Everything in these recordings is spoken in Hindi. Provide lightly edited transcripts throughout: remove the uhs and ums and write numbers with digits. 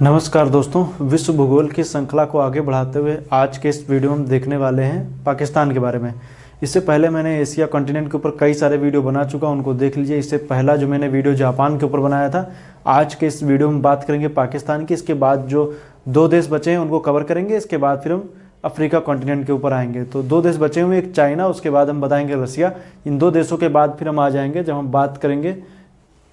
नमस्कार दोस्तों, विश्व भूगोल की श्रृंखला को आगे बढ़ाते हुए आज के इस वीडियो में देखने वाले हैं पाकिस्तान के बारे में। इससे पहले मैंने एशिया कॉन्टिनेंट के ऊपर कई सारे वीडियो बना चुका, उनको देख लीजिए। इससे पहला जो मैंने वीडियो जापान के ऊपर बनाया था। आज के इस वीडियो में बात करेंगे पाकिस्तान की। इसके बाद जो दो देश बचे हैं उनको कवर करेंगे। इसके बाद फिर हम अफ्रीका कॉन्टिनेंट के ऊपर आएंगे। तो दो देश बचे हुए, एक चाइना, उसके बाद हम बताएंगे रसिया। इन दो देशों के बाद फिर हम आ जाएंगे जब हम बात करेंगे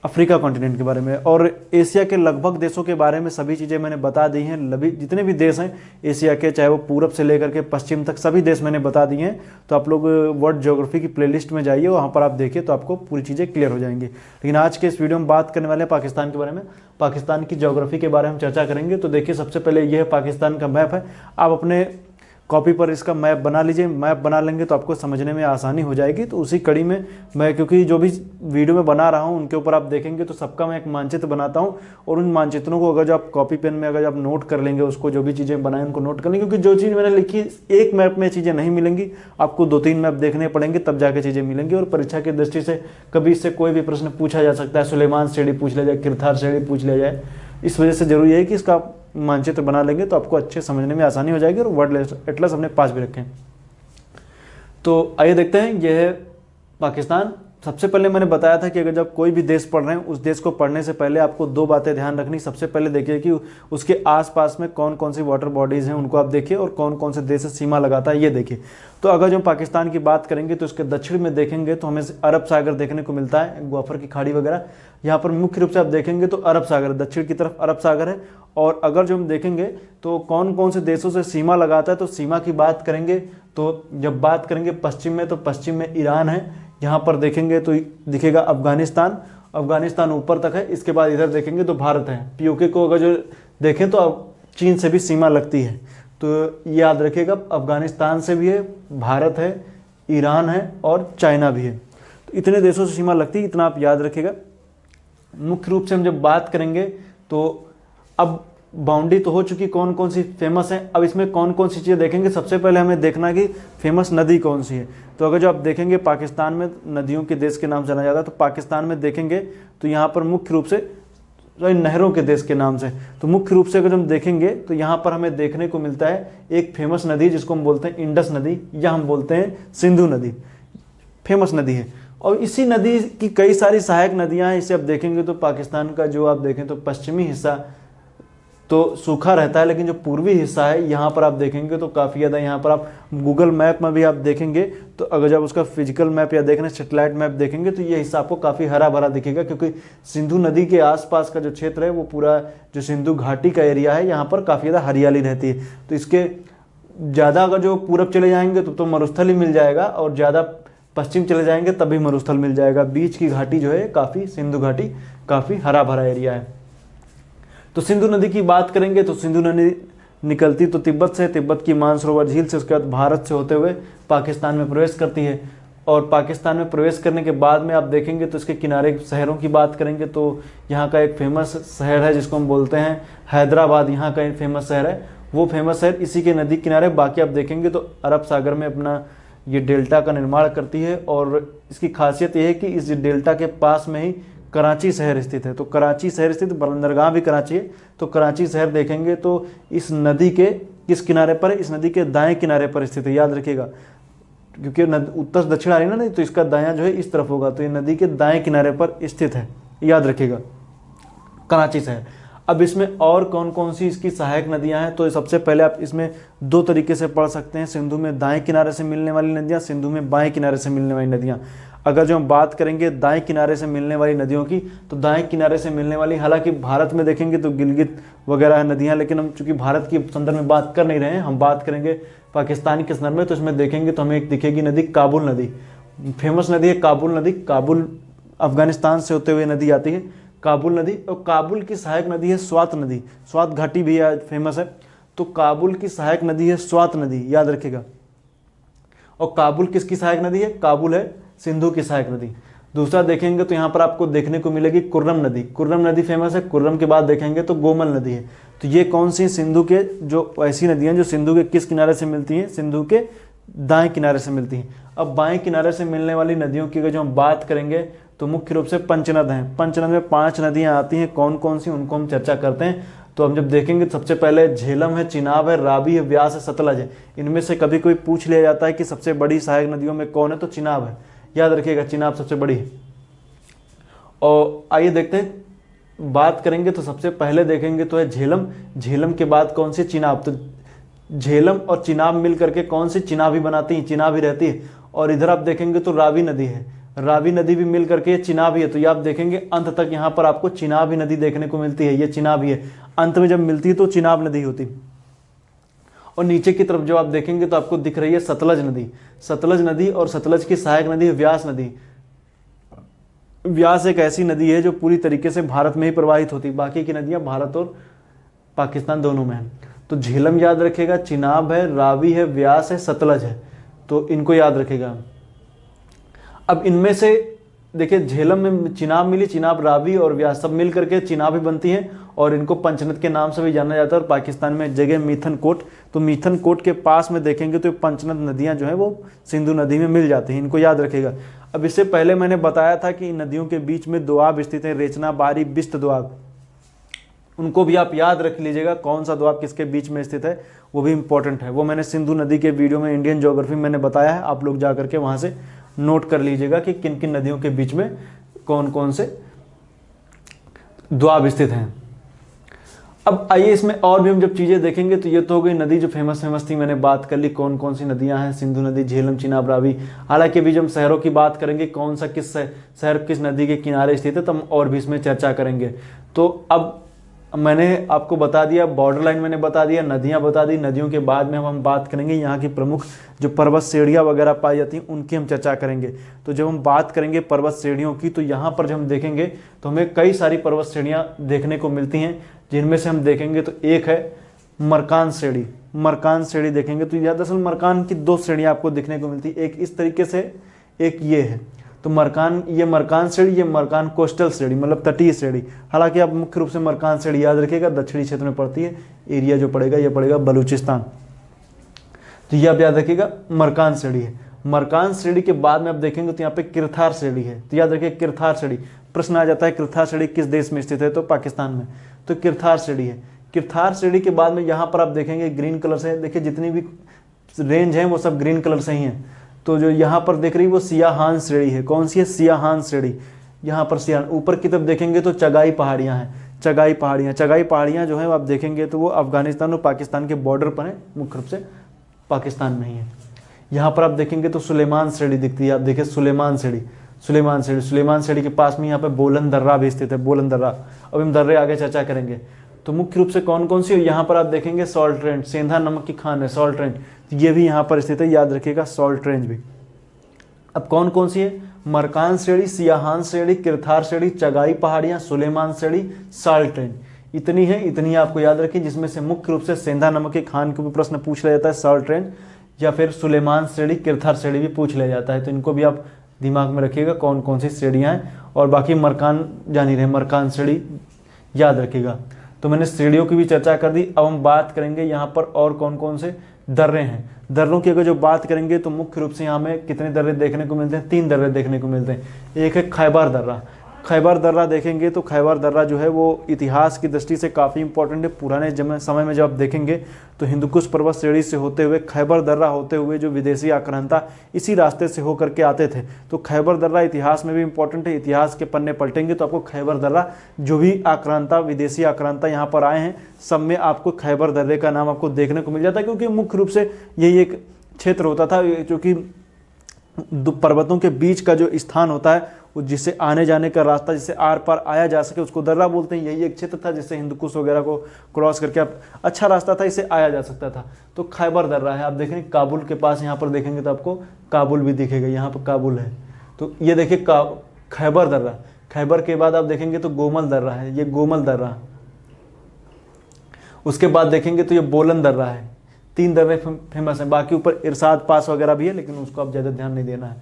अफ्रीका कॉन्टिनेंट के बारे में। और एशिया के लगभग देशों के बारे में सभी चीज़ें मैंने बता दी हैं। जितने भी देश हैं एशिया के, चाहे वो पूरब से लेकर के पश्चिम तक, सभी देश मैंने बता दिए हैं। तो आप लोग वर्ल्ड ज्योग्राफी की प्लेलिस्ट में जाइए, वहाँ पर आप देखिए तो आपको पूरी चीज़ें क्लियर हो जाएंगी। लेकिन आज के इस वीडियो में बात करने वाले हैं पाकिस्तान के बारे में। पाकिस्तान की ज्योग्राफी के बारे में चर्चा करेंगे। तो देखिए, सबसे पहले यह पाकिस्तान का मैप है। आप अपने कॉपी पर इसका मैप बना लीजिए। मैप बना लेंगे तो आपको समझने में आसानी हो जाएगी। तो उसी कड़ी में मैं, क्योंकि जो भी वीडियो में बना रहा हूं उनके ऊपर आप देखेंगे तो सबका मैं एक मानचित्र बनाता हूं। और उन मानचित्रों को अगर जो आप कॉपी पेन में अगर आप नोट कर लेंगे, उसको जो भी चीज़ें बनाए उनको नोट कर लेंगे। क्योंकि जो चीज़ मैंने लिखी एक मैप में चीज़ें नहीं मिलेंगी, आपको 2-3 मैप देखने पड़ेंगे तब जाके चीज़ें मिलेंगी। और परीक्षा की दृष्टि से कभी इससे कोई भी प्रश्न पूछा जा सकता है। सुलेमान श्रेणी पूछ लिया जाए, किरथार श्रेणी पूछ लिया जाए। इस वजह से जरूरी है कि इसका मानचित्र बना लेंगे तो आपको अच्छे समझने में आसानी हो जाएगी। और वर्ल्ड एटलस अपने पास भी रखें। तो आइए देखते हैं, यह है पाकिस्तान। सबसे पहले मैंने बताया था कि अगर जब कोई भी देश पढ़ रहे हैं, उस देश को पढ़ने से पहले आपको 2 बातें ध्यान रखनी। सबसे पहले देखिए कि उसके आसपास में कौन कौन सी वाटर बॉडीज़ हैं, उनको आप देखिए। और कौन कौन से देश से सीमा लगाता है ये देखिए। तो अगर जो पाकिस्तान की बात करेंगे तो इसके दक्षिण में देखेंगे तो हमें अरब सागर देखने को मिलता है, ग्वाफर की खाड़ी वगैरह। यहाँ पर मुख्य रूप से आप देखेंगे तो अरब सागर, दक्षिण की तरफ अरब सागर है। और अगर जो हम देखेंगे तो कौन कौन से देशों से सीमा लगाता है, तो सीमा की बात करेंगे तो जब बात करेंगे पश्चिम में, तो पश्चिम में ईरान है। यहाँ पर देखेंगे तो दिखेगा अफगानिस्तान, अफगानिस्तान ऊपर तक है। इसके बाद इधर देखेंगे तो भारत है। पीओके को अगर जो देखें तो अब चीन से भी सीमा लगती है। तो याद रखिएगा, अफगानिस्तान से भी है, भारत है, ईरान है और चाइना भी है। तो इतने देशों से सीमा लगती है, इतना आप याद रखिएगा। मुख्य रूप से हम जब बात करेंगे तो अब बाउंड्री तो हो चुकी, कौन कौन सी फेमस है। अब इसमें कौन कौन सी चीज़ें देखेंगे। सबसे पहले हमें देखना है कि फेमस नदी कौन सी है। तो अगर जो आप देखेंगे पाकिस्तान में नदियों के देश के नाम जाना जाता है, तो पाकिस्तान में देखेंगे तो यहाँ पर मुख्य रूप से नहरों के देश के नाम से। तो मुख्य रूप से अगर हम देखेंगे तो यहाँ पर हमें देखने को मिलता है एक फेमस नदी जिसको हम बोलते हैं इंडस नदी, या हम बोलते हैं सिंधु नदी, फेमस नदी है। और इसी नदी की कई सारी सहायक नदियाँ हैं। इसे आप देखेंगे तो पाकिस्तान का जो आप देखें तो पश्चिमी हिस्सा तो सूखा रहता है, लेकिन जो पूर्वी हिस्सा है यहाँ पर आप देखेंगे तो काफ़ी ज़्यादा, यहाँ पर आप गूगल मैप में भी आप देखेंगे तो अगर जब उसका फिजिकल मैप या देखना सैटेलाइट मैप देखेंगे तो ये हिस्सा आपको काफ़ी हरा भरा दिखेगा। क्योंकि सिंधु नदी के आसपास का जो क्षेत्र है वो पूरा जो सिंधु घाटी का एरिया है, यहाँ पर काफ़ी ज़्यादा हरियाली रहती है। तो इसके ज़्यादा अगर जो पूरब चले जाएंगे तो मरुस्थल ही मिल जाएगा, और ज़्यादा पश्चिम चले जाएंगे तभी मरुस्थल मिल जाएगा। बीच की घाटी जो है काफ़ी, सिंधु घाटी काफ़ी हरा भरा एरिया है। तो सिंधु नदी की बात करेंगे तो सिंधु नदी निकलती तो तिब्बत से, तिब्बत की मानसरोवर झील से, उसके बाद भारत से होते हुए पाकिस्तान में प्रवेश करती है। और पाकिस्तान में प्रवेश करने के बाद में आप देखेंगे तो इसके किनारे शहरों की बात करेंगे तो यहाँ का एक फेमस शहर है जिसको हम बोलते हैं हैदराबाद, यहाँ का एक फेमस शहर है। वो फेमस शहर इसी के नदी किनारे। बाकी आप देखेंगे तो अरब सागर में अपना ये डेल्टा का निर्माण करती है। और इसकी खासियत यह है कि इस डेल्टा के पास में ही कराची शहर स्थित है। तो कराची शहर स्थित, बंदरगाह भी कराची है। तो कराची शहर देखेंगे तो इस नदी के किस किनारे पर है, इस नदी के दाएं किनारे पर स्थित है। याद रखिएगा, क्योंकि उत्तर दक्षिण आ रही है ना, तो इसका दायां जो है इस तरफ होगा। तो ये नदी के दाएं किनारे पर स्थित है, याद रखिएगा, कराची शहर। अब इसमें और कौन कौन सी इसकी सहायक नदियां हैं, तो सबसे पहले आप इसमें 2 तरीके से पढ़ सकते हैं। सिंधु में दाएं किनारे से मिलने वाली नदियां, सिंधु में बाएं किनारे से मिलने वाली नदियां। अगर जो हम बात करेंगे दाएं किनारे से मिलने वाली नदियों की, तो दाएं किनारे से मिलने वाली, हालांकि भारत में देखेंगे तो गिलगित वगैरह नदियां, लेकिन हम चूंकि भारत की संदर्भ में बात कर नहीं रहे हैं, हम बात करेंगे पाकिस्तान के संदर्भ में। तो इसमें देखेंगे तो हमें एक दिखेगी नदी काबुल नदी, फेमस नदी है काबुल नदी। काबुल अफगानिस्तान से होते हुए नदी आती है, काबुल नदी। और काबुल की सहायक नदी है स्वात नदी, स्वात घाटी भी फेमस है। तो काबुल की सहायक नदी है स्वात नदी, याद रखिएगा। और काबुल किसकी सहायक नदी है? काबुल है सिंधु की सहायक नदी। दूसरा देखेंगे तो यहाँ पर आपको देखने को मिलेगी कुर्रम नदी, कुर्रम नदी फेमस है। कुर्रम के बाद देखेंगे तो गोमल नदी है। तो ये कौन सी सिंधु के जो ऐसी नदियाँ जो सिंधु के किस किनारे से मिलती हैं? सिंधु के दाएं किनारे से मिलती हैं। अब बाएं किनारे से मिलने वाली नदियों की अगर जो हम बात करेंगे तो मुख्य रूप से पंचनद हैं। पंचनद में 5 नदियां आती हैं, कौन कौन सी उनको हम चर्चा करते हैं। तो हम जब देखेंगे तो सबसे पहले झेलम है, चिनाब है, रावी है, व्यास है, सतलज है। इनमें से कभी कोई पूछ लिया जाता है कि सबसे बड़ी सहायक नदियों में कौन है, तो चिनाब है। याद रखिएगा चिनाब सबसे बड़ी है। और आइए देखते हैं, बात करेंगे तो सबसे पहले देखेंगे तो है झेलम। झेलम के बाद कौन सी, चिनाब। तो झेलम और चिनाब मिल करके कौन सी, चिनाब ही बनाती है, चिनाब ही रहती है। और इधर आप देखेंगे तो रावी नदी है, रावी नदी भी मिल करके चिनाब ही है। तो ये आप देखेंगे अंत तक यहाँ पर आपको चिनाब ही नदी देखने को मिलती है, ये चिनाब ही है। अंत में जब मिलती है तो चिनाब नदी होती। और नीचे की तरफ जब आप देखेंगे तो आपको दिख रही है सतलज नदी। सतलज नदी और सतलज की सहायक नदी है व्यास नदी। व्यास एक ऐसी नदी है जो पूरी तरीके से भारत में ही प्रवाहित होती है, बाकी की नदियां भारत और पाकिस्तान दोनों में हैं। तो झेलम याद रखेगा, चिनाब है, रावी है, व्यास है, सतलज है, तो इनको याद रखेगा। अब इनमें से देखिए झेलम में चिनाब मिली, चिनाब, रावी और व्यास सब मिल करके चिनाब ही बनती है और इनको पंचनद के नाम से भी जाना जाता है। और पाकिस्तान में जगह मिथन कोट, तो मिथन कोट के पास में देखेंगे तो पंचनद नदियां जो है वो सिंधु नदी में मिल जाती हैं, इनको याद रखेगा। अब इससे पहले मैंने बताया था कि इन नदियों के बीच में दोआब स्थित है, रेचना, बारी, बिस्त दोआब। उनको भी आप याद रख लीजिएगा, कौन सा दोआब किसके बीच में स्थित है, वो भी इंपॉर्टेंट है। वो मैंने सिंधु नदी के वीडियो में, इंडियन ज्योग्राफी मैंने बताया है, आप लोग जा करके वहाँ से नोट कर लीजिएगा कि किन किन नदियों के बीच में कौन कौन से दोआब स्थित हैं। अब आइए इसमें और भी हम जब चीज़ें देखेंगे तो ये तो हो गई नदी जो फेमस थी, मैंने बात कर ली कौन कौन सी नदियां हैं, सिंधु नदी, झेलम, चिनाब, रावी। हालांकि अभी जब हम शहरों की बात करेंगे, कौन सा किस शहर किस नदी के किनारे स्थित है, तो हम और भी इसमें चर्चा करेंगे। तो अब मैंने आपको बता दिया, बॉर्डर लाइन मैंने बता दिया, नदियां बता दी। नदियों के बाद में हम बात करेंगे यहाँ की प्रमुख जो पर्वत श्रेणियाँ वगैरह पाई जाती हैं उनकी हम चर्चा करेंगे। तो जब हम बात करेंगे पर्वत श्रेणियों की, तो यहाँ पर जब हम देखेंगे तो हमें कई सारी पर्वत श्रेणियाँ देखने को मिलती हैं, जिनमें से हम देखेंगे तो एक है मरकान श्रेणी। मरकान श्रेणी देखेंगे तो दरअसल मरकान की दो श्रेणियाँ आपको देखने को मिलती है, एक इस तरीके से, एक ये है। तो मरकान, ये मरकान श्रेणी, ये मरकान कोस्टल श्रेणी, मतलब तटीय श्रेणी। हालांकि आप मुख्य रूप से मरकान श्रेणी याद रखिएगा, दक्षिणी क्षेत्र में पड़ती है। एरिया जो पड़ेगा ये पड़ेगा बलूचिस्तान, तो ये आप याद रखिएगा मरकान श्रेणी है। मरकान श्रेणी के बाद में आप देखेंगे तो यहाँ पे किरथार श्रेणी है, तो याद रखिए किरथार श्रेणी। प्रश्न आ जाता है किरथार श्रेणी किस देश में स्थित है, तो पाकिस्तान में, तो किरथार श्रेणी है। किरथार श्रेणी के बाद में यहाँ पर आप देखेंगे ग्रीन कलर से, देखिए जितनी भी रेंज है वो सब ग्रीन कलर से ही है। तो जो यहाँ पर देख रही है वो सियाहान श्रेणी है। कौन सी है, सियाहान श्रेणी। यहाँ पर सियाहान, ऊपर की तरफ देखेंगे तो चगाई पहाड़ियाँ हैं, चगाई पहाड़ियाँ। चगाई पहाड़ियाँ जो है आप देखेंगे तो वो अफगानिस्तान और पाकिस्तान के बॉर्डर पर है, मुख्य रूप से पाकिस्तान में ही है। यहाँ पर आप देखेंगे तो सुलेमान श्रेणी दिखती है, आप देखिए सुलेमान श्रेणी, सुलेमान श्रेणी। सुलेमान श्रेणी के पास में यहाँ पे बोलन दर्रा भी स्थित है, बोलन दर्रा। अब हम दर्रे आगे चर्चा करेंगे। तो मुख्य रूप से कौन कौन सी, यहाँ पर आप देखेंगे सॉल्ट रेंज, सेंधा नमक की खान है, सॉल्ट रेंज, ये भी यहाँ पर स्थित है, याद रखिएगा सॉल्ट रेंज भी। अब कौन कौन सी है, मरकान श्रेणी, सियाहान श्रेणी, किरथार श्रेणी, चगाई पहाड़ियाँ, सुलेमान श्रेणी, सॉल्ट रेंज, इतनी है। इतनी आपको याद रखिए, जिसमें से मुख्य रूप से सेंधा नमक की खान के ऊपर प्रश्न पूछ लिया जाता है, सॉल्ट रेंज, या फिर सुलेमान श्रेणी, किरथार श्रेणी भी पूछ लिया जाता है। तो इनको भी आप दिमाग में रखिएगा कौन कौन सी श्रेणियाँ हैं। और बाकी मरकान जान ही रहे, मरकान श्रेणी याद रखिएगा। तो मैंने श्रेणियों की भी चर्चा कर दी। अब हम बात करेंगे यहाँ पर और कौन कौन से दर्रे हैं। दर्रों की अगर जो बात करेंगे तो मुख्य रूप से यहाँ में कितने दर्रे देखने को मिलते हैं, 3 दर्रे देखने को मिलते हैं। एक है खैबर दर्रा। खैबर दर्रा देखेंगे तो खैबर दर्रा जो है वो इतिहास की दृष्टि से काफ़ी इंपॉर्टेंट है। पुराने समय में जब आप देखेंगे तो हिंदुकुश पर्वत श्रेणी से होते हुए खैबर दर्रा होते हुए जो विदेशी आक्रांता इसी रास्ते से होकर के आते थे। तो खैबर दर्रा इतिहास में भी इंपॉर्टेंट है। इतिहास के पन्ने पलटेंगे तो आपको खैबर दर्रा, जो भी आक्रांता, विदेशी आक्रांता यहाँ पर आए हैं, सब में आपको खैबर दर्रे का नाम आपको देखने को मिल जाता है, क्योंकि मुख्य रूप से यही एक क्षेत्र होता था जो कि पर्वतों के बीच का जो स्थान होता है, जिससे आने जाने का रास्ता, जिससे आर पार आया जा सके, उसको दर्रा बोलते हैं। यही एक क्षेत्र था जिससे हिंदुकुश वगैरह को क्रॉस करके आप अच्छा रास्ता था, इससे आया जा सकता था। तो खैबर दर्रा है। आप देखेंगे काबुल के पास, यहाँ पर देखेंगे तो आपको काबुल भी दिखेगा, यहाँ पर काबुल है। तो ये देखिए खैबर दर्रा। खैबर के बाद आप देखेंगे तो गोमल दर्रा है, ये गोमल दर्रा। उसके बाद देखेंगे तो ये बोलन दर्रा है। 3 दर्रे फेमस हैं। बाकी ऊपर इरशाद पास वगैरह भी है, लेकिन उसको आप ज़्यादा ध्यान नहीं देना है।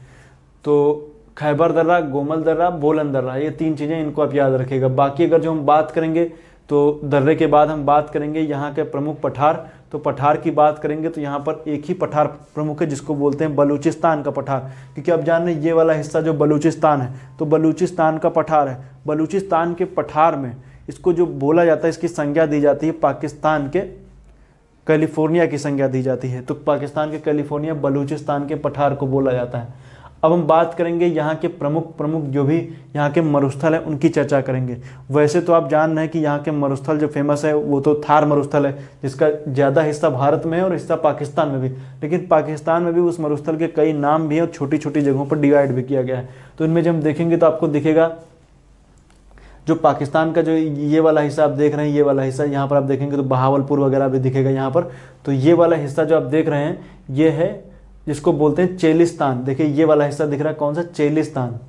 तो खैबर दर्रा, गोमल दर्रा, बोलन दर्रा, ये 3 चीज़ें इनको आप याद रखिएगा। बाकी अगर जो हम बात करेंगे तो दर्रे के बाद हम बात करेंगे यहाँ के प्रमुख पठार। तो पठार की बात करेंगे तो यहाँ पर एक ही पठार प्रमुख है जिसको बोलते हैं बलूचिस्तान का पठार, क्योंकि आप जान रहे हैं ये वाला हिस्सा जो बलूचिस्तान है, तो बलूचिस्तान का पठार है। बलूचिस्तान के पठार में इसको जो बोला जाता है, इसकी संज्ञा दी जाती है पाकिस्तान के कैलिफोर्निया की संज्ञा दी जाती है। तो पाकिस्तान के कैलिफोर्निया बलूचिस्तान के पठार को बोला जाता है। अब हम बात करेंगे यहाँ के प्रमुख जो भी यहाँ के मरुस्थल हैं उनकी चर्चा करेंगे। वैसे तो आप जान रहे हैं कि यहाँ के मरुस्थल जो फेमस है वो तो थार मरुस्थल है, जिसका ज़्यादा हिस्सा भारत में है और हिस्सा पाकिस्तान में भी। लेकिन पाकिस्तान में भी उस मरुस्थल के कई नाम भी हैं और छोटी छोटी जगहों पर डिवाइड भी किया गया है। तो इनमें जब हम देखेंगे तो आपको दिखेगा जो पाकिस्तान का जो ये वाला हिस्सा आप देख रहे हैं, ये वाला हिस्सा यहाँ पर आप देखेंगे तो बहावलपुर वगैरह भी दिखेगा यहाँ पर। तो ये वाला हिस्सा जो आप देख रहे हैं ये है जिसको बोलते हैं चेलिस्तान। देखिए ये वाला हिस्सा दिख रहा है, कौन सा? चेलिस्तान,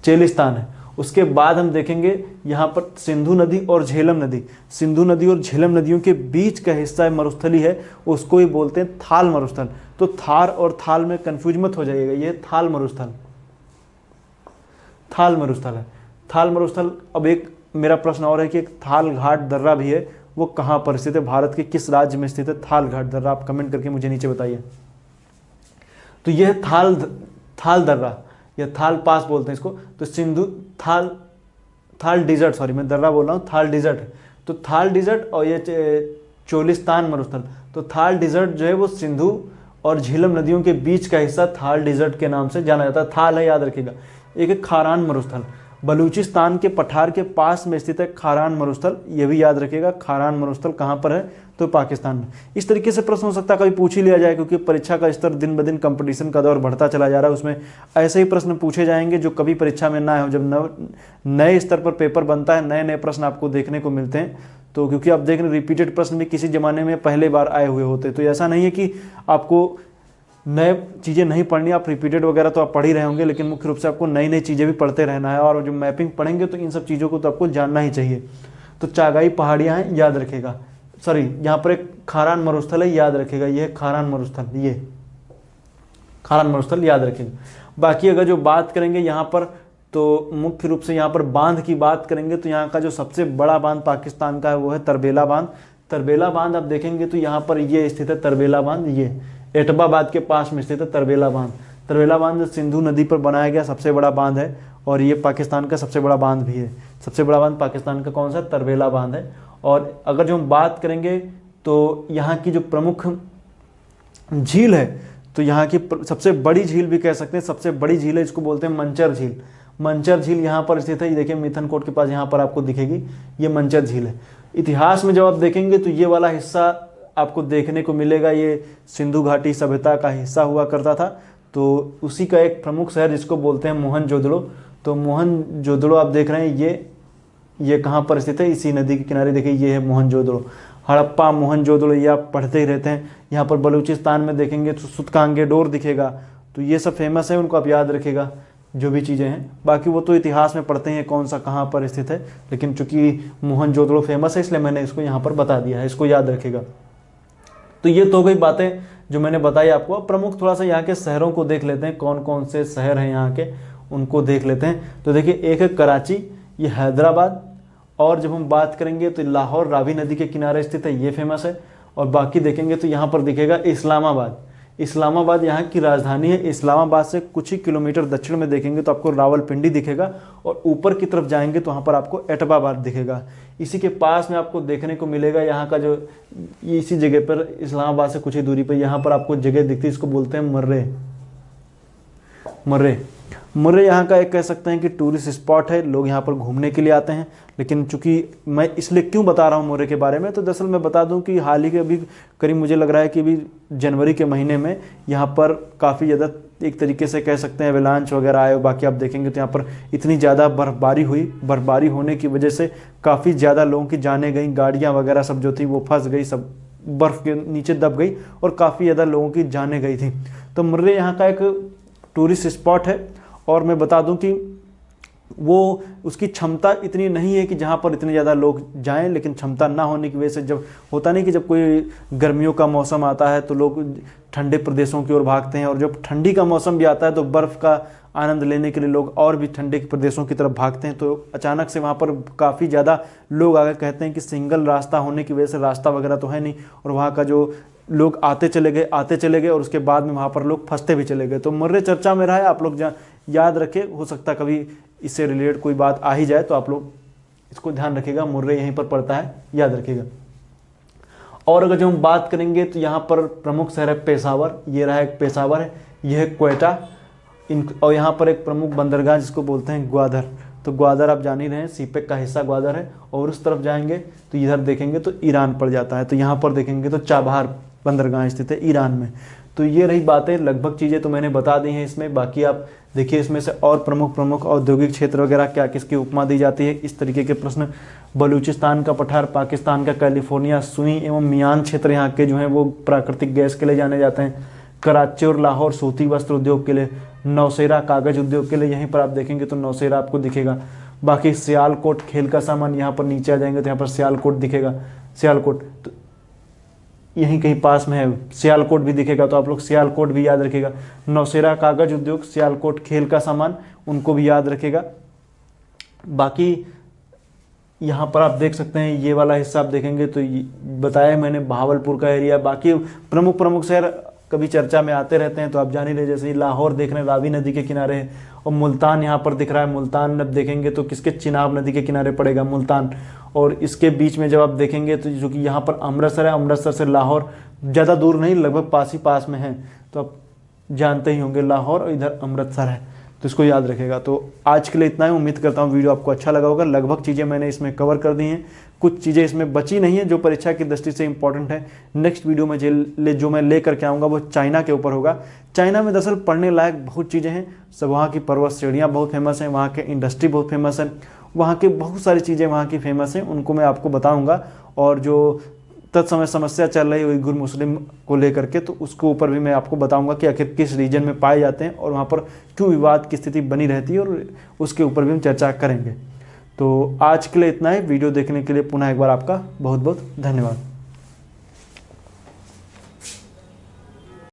चेलिस्तान है। उसके बाद हम देखेंगे यहाँ पर सिंधु नदी और झेलम नदी। सिंधु नदी और झेलम नदियों के बीच का हिस्सा मरुस्थली है, उसको ही बोलते हैं थाल मरुस्थल। तो थार और थाल में कंफ्यूज मत हो जाइएगा, ये थाल मरुस्थल, थाल मरुस्थल है। थाल मरुस्थल। अब एक मेरा प्रश्न और है कि एक थाल घाट दर्रा भी है, वो कहाँ पर स्थित है? भारत के किस राज्य में स्थित है थाल घाट दर्रा? आप कमेंट करके मुझे नीचे बताइए। तो यह थाल दर्रा या थाल पास बोलते हैं इसको। तो सिंधु थाल डिजर्ट, सॉरी मैं दर्रा बोल रहा हूँ, थाल डिजर्ट। तो थाल डिजर्ट और ये चोलिस्तान मरुस्थल। तो थाल डिजर्ट जो है वो सिंधु और झेलम नदियों के बीच का हिस्सा थाल डिजर्ट के नाम से जाना जाता है। थाल है, याद रखिएगा। एक खारान मरुस्थल, बलूचिस्तान के पठार के पास में स्थित है खारान मरुस्थल, ये भी याद रखिएगा। खारान मरुस्थल कहाँ पर है? तो पाकिस्तान में। इस तरीके से प्रश्न हो सकता है, कभी पूछ ही लिया जाए, क्योंकि परीक्षा का स्तर दिन ब दिन कंपटीशन का दौर बढ़ता चला जा रहा है। उसमें ऐसे ही प्रश्न पूछे जाएंगे जो कभी परीक्षा में ना आए हो। जब नए स्तर पर पेपर बनता है, नए नए प्रश्न आपको देखने को मिलते हैं। तो क्योंकि आप देख रहे हैं रिपीटेड प्रश्न भी किसी जमाने में पहले बार आए हुए होते, तो ऐसा नहीं है कि आपको नए चीज़ें नहीं पढ़नी, आप रिपीटेड वगैरह तो आप पढ़ ही रहे होंगे, लेकिन मुख्य रूप से आपको नई नई चीज़ें भी पढ़ते रहना है। और जो मैपिंग पढ़ेंगे तो इन सब चीज़ों को तो आपको जानना ही चाहिए। तो चागाई पहाड़ियाँ हैं, याद रखेगा। सॉरी, यहाँ पर एक खारान मरुस्थल है, याद रखेगा। ये है खारान मरुस्थल, ये खारान मरुस्थल याद रखेगा। बाकी अगर जो बात करेंगे यहाँ पर, तो मुख्य रूप से यहाँ पर बांध की बात करेंगे तो यहाँ का जो सबसे बड़ा बांध पाकिस्तान का है वो है तरबेला बांध। तरबेला बांध आप देखेंगे तो यहाँ पर ये स्थित है तरबेला बांध, ये एटबाबाद के पास में स्थित है तरबेला बांध। तरबेला बांध सिंधु नदी पर बनाया गया सबसे बड़ा बांध है और ये पाकिस्तान का सबसे बड़ा बांध भी है। सबसे बड़ा बांध पाकिस्तान का कौन सा? तरबेला बांध है। और अगर जो हम बात करेंगे तो यहाँ की जो प्रमुख झील है, तो यहाँ की सबसे बड़ी झील भी कह सकते हैं, सबसे बड़ी झील है, इसको बोलते हैं मंचर झील। मंचर झील यहाँ पर स्थित है, ये देखिए मिथनकोट के पास यहाँ पर आपको दिखेगी, ये मंचर झील है। इतिहास में जब आप देखेंगे तो ये वाला हिस्सा आपको देखने को मिलेगा, ये सिंधु घाटी सभ्यता का हिस्सा हुआ करता था। तो उसी का एक प्रमुख शहर जिसको बोलते हैं मोहनजोदड़ो। तो मोहनजोदड़ो आप देख रहे हैं, ये कहाँ पर स्थित है? इसी नदी के किनारे। देखिए ये है मोहनजोदड़ो। हड़प्पा, मोहनजोदड़ो ये आप पढ़ते ही रहते हैं। यहाँ पर बलूचिस्तान में देखेंगे तो सुतकांगेडोर दिखेगा। तो ये सब फेमस है, उनको आप याद रखेगा जो भी चीज़ें हैं। बाकी वो तो इतिहास में पढ़ते हैं कौन सा कहाँ पर स्थित है, लेकिन चूंकि मोहनजोदड़ो फेमस है इसलिए मैंने इसको यहाँ पर बता दिया है, इसको याद रखेगा। तो ये तो गई बातें जो मैंने बताई आपको। अब प्रमुख थोड़ा सा यहाँ के शहरों को देख लेते हैं, कौन कौन से शहर हैं यहाँ के, उनको देख लेते हैं। तो देखिए एक है कराची, ये हैदराबाद, और जब हम बात करेंगे तो लाहौर रावी नदी के किनारे स्थित है, ये फेमस है। और बाकी देखेंगे तो यहाँ पर दिखेगा इस्लामाबाद। इस्लामाबाद यहाँ की राजधानी है। इस्लामाबाद से कुछ ही किलोमीटर दक्षिण में देखेंगे तो आपको रावलपिंडी दिखेगा, और ऊपर की तरफ जाएंगे तो वहाँ पर आपको एटबाबाद दिखेगा। इसी के पास में आपको देखने को मिलेगा यहाँ का जो, इसी जगह पर इस्लामाबाद से कुछ ही दूरी पर यहाँ पर आपको जगह दिखती है, इसको बोलते हैं मर्रे। मर्रे मुर्रे यहाँ का एक कह सकते हैं कि टूरिस्ट स्पॉट है, लोग यहाँ पर घूमने के लिए आते हैं। लेकिन चूंकि मैं इसलिए क्यों बता रहा हूँ मुर्रे के बारे में, तो दरअसल मैं बता दूँ कि हाल ही के अभी करीब मुझे लग रहा है कि अभी जनवरी के महीने में यहाँ पर काफ़ी ज़्यादा एक तरीके से कह सकते हैं एवलांच वगैरह आए। बाकी आप देखेंगे तो यहाँ पर इतनी ज़्यादा बर्फबारी हुई, बर्फबारी होने की वजह से काफ़ी ज़्यादा लोगों की जानें गई, गाड़ियाँ वगैरह सब जो थी वो फंस गई, सब बर्फ़ के नीचे दब गई और काफ़ी ज़्यादा लोगों की जानें गई थी। तो मुर्रे यहाँ का एक टूरिस्ट स्पॉट है, और मैं बता दूं कि वो उसकी क्षमता इतनी नहीं है कि जहाँ पर इतने ज़्यादा लोग जाएं, लेकिन क्षमता ना होने की वजह से जब होता नहीं कि जब कोई गर्मियों का मौसम आता है तो लोग ठंडे प्रदेशों की ओर भागते हैं, और जब ठंडी का मौसम भी आता है तो बर्फ़ का आनंद लेने के लिए लोग और भी ठंडे प्रदेशों की तरफ भागते हैं। तो अचानक से वहाँ पर काफ़ी ज़्यादा लोग आकर कहते हैं कि सिंगल रास्ता होने की वजह से रास्ता वगैरह तो है नहीं, और वहाँ का जो लोग आते चले गए और उसके बाद में वहाँ पर लोग फंसते भी चले गए। तो मुर्रे चर्चा में रहा है, आप लोग याद रखें, हो सकता है कभी इससे रिलेटेड कोई बात आ ही जाए तो आप लोग इसको ध्यान रखिएगा। मुर्रे यहीं पर पड़ता है, याद रखिएगा। और अगर जो हम बात करेंगे तो यहाँ पर प्रमुख शहर है पेशावर, ये रहा एक पेशावर है, यह है क्वेटा, और यहाँ पर एक प्रमुख बंदरगाह जिसको बोलते हैं ग्वादर। तो ग्वादर आप जान ही रहे हैं, सीपेक का हिस्सा ग्वादर है। और उस तरफ जाएंगे तो इधर देखेंगे तो ईरान पड़ जाता है। तो यहाँ पर देखेंगे तो चाबहार बंदरगाह स्थित है ईरान में। तो ये रही बातें, लगभग चीज़ें तो मैंने बता दी हैं इसमें। बाकी आप देखिए इसमें से और प्रमुख औद्योगिक क्षेत्र वगैरह क्या किसकी उपमा दी जाती है, इस तरीके के प्रश्न। बलूचिस्तान का पठार, पाकिस्तान का कैलिफोर्निया, सुई एवं मियान क्षेत्र यहाँ के जो हैं वो प्राकृतिक गैस के लिए जाने जाते हैं। कराची और लाहौर सूती वस्त्र उद्योग के लिए, नौशेरा कागज उद्योग के लिए, यहीं पर आप देखेंगे तो नौशेरा आपको दिखेगा। बाकी सियालकोट खेल का सामान, यहाँ पर नीचे आ जाएंगे तो यहाँ पर सियालकोट दिखेगा। सियालकोट तो यहीं कहीं पास में है, सियालकोट भी दिखेगा, तो आप लोग सियालकोट भी याद रखिएगा। नौशेरा कागज उद्योग, सियालकोट खेल का सामान, उनको भी याद रखिएगा। बाकी यहाँ पर आप देख सकते हैं ये वाला हिस्सा आप देखेंगे तो बताया मैंने भावलपुर का एरिया। बाकी प्रमुख शहर कभी चर्चा में आते रहते हैं तो आप जान ही रहे, जैसे लाहौर देख रहे हैं रावी नदी के किनारे है, और मुल्तान यहाँ पर दिख रहा है। मुल्तान अब देखेंगे तो किसके, चिनाब नदी के किनारे पड़ेगा मुल्तान। और इसके बीच में जब आप देखेंगे तो जो कि यहाँ पर अमृतसर है, अमृतसर से लाहौर ज़्यादा दूर नहीं, लगभग पास ही पास में है। तो आप जानते ही होंगे लाहौर और इधर अमृतसर है, तो इसको याद रखेगा। तो आज के लिए इतना ही, उम्मीद करता हूँ वीडियो आपको अच्छा लगा होगा। लगभग चीज़ें मैंने इसमें कवर कर दी हैं, कुछ चीज़ें इसमें बची नहीं है जो परीक्षा की दृष्टि से इंपॉर्टेंट है। नेक्स्ट वीडियो में जो मैं लेकर के आऊँगा वो चाइना के ऊपर होगा। चाइना में दरअसल पढ़ने लायक बहुत चीज़ें हैं, सब वहाँ की पर्वत श्रेणियाँ बहुत फेमस हैं, वहाँ के इंडस्ट्री बहुत फेमस है, वहाँ के बहुत सारी चीज़ें वहाँ की फेमस हैं, उनको मैं आपको बताऊँगा। और जो तत्समय समस्या चल रही है उइगुर मुस्लिम को लेकर के, तो उसके ऊपर भी मैं आपको बताऊंगा कि आखिर किस रीजन में पाए जाते हैं और वहाँ पर क्यों विवाद की स्थिति बनी रहती है, और उसके ऊपर भी हम चर्चा करेंगे। तो आज के लिए इतना ही। वीडियो देखने के लिए पुनः एक बार आपका बहुत बहुत धन्यवाद।